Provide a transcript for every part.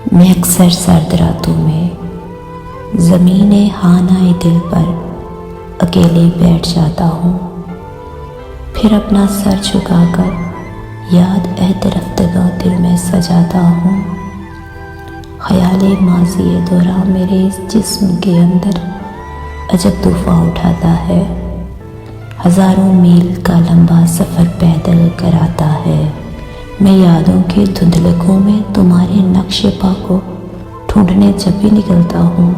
میں اکثر سرد راتوں میں زمین خانہ دل پر اکیلے بیٹھ جاتا ہوں، پھر اپنا سر جھکا کر یاد عہد رفتگاں دل میں سجاتا ہوں۔ خیال ماضی دوران میرے اس جسم کے اندر عجب طوفان اٹھاتا ہے، ہزاروں میل کا لمبا سفر پیدل کراتا ہے۔ میں یادوں کے دھندلکوں میں تمہارے نقش پا کو ڈھونڈنے جب بھی نکلتا ہوں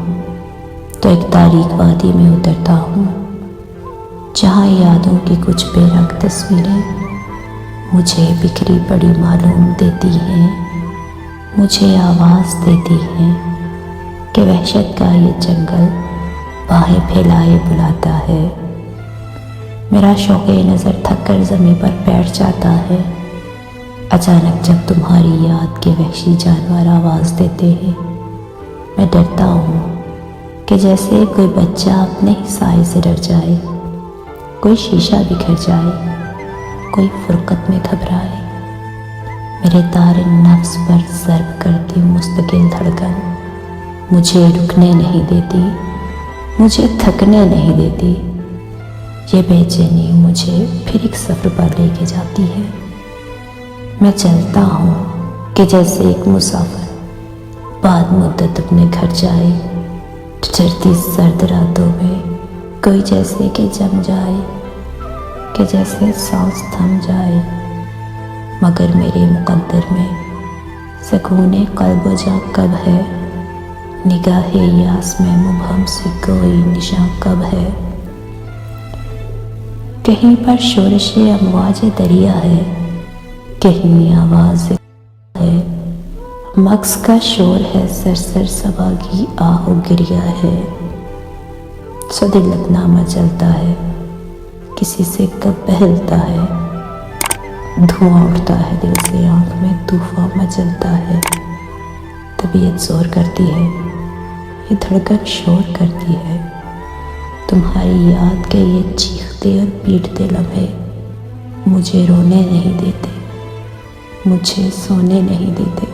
تو ایک تاریک وادی میں اترتا ہوں، جہاں یادوں کی کچھ بے رنگ تصویریں مجھے بکھری پڑی معلوم دیتی ہیں، مجھے آواز دیتی ہیں کہ وحشت کا یہ جنگل باہیں پھیلائے بلاتا ہے۔ میرا شوق نظر تھک کر زمین پر بیٹھ جاتا ہے، اچانک جب تمہاری یاد کے وحشی جانور آواز دیتے ہیں، میں ڈرتا ہوں کہ جیسے کوئی بچہ اپنے ہی سائے سے ڈر جائے، کوئی شیشہ بکھر جائے، کوئی فرقت میں گھبرائے۔ میرے تار نفس پر ضرب کرتی مستقل دھڑکن مجھے رکنے نہیں دیتی، مجھے تھکنے نہیں دیتی۔ یہ بے چینی مجھے پھر ایک سفر پر لے کے جاتی ہے۔ میں چلتا ہوں کہ جیسے ایک مسافر بعد مدت اپنے گھر جائے، ٹھٹھرتی سرد راتوں میں کوئی جیسے کہ جم جائے، کہ جیسے سانس تھم جائے، مگر میرے مقدر میں سکون قلب و جاں کب ہے، نگاہ یاس میں مبہم سے کوئی نشاں کب ہے۔ کہیں پر شورش امواج دریا ہے، کہیں آواز ہے، مغز کا شور ہے، سرسر صبا کی آہ و گریہ ہے۔ سو دل اپنا مچلتا ہے، کسی سے کب بہلتا ہے، دھواں اٹھتا ہے دل سے، آنکھ میں طوفان مچلتا ہے۔ طبیعت زور کرتی ہے، یہ دھڑکن شور کرتی ہے، تمہاری یاد کے یہ چیختے اور پیٹتے لمحے مجھے رونے نہیں دیتے، مجھے سونے نہیں دیتے۔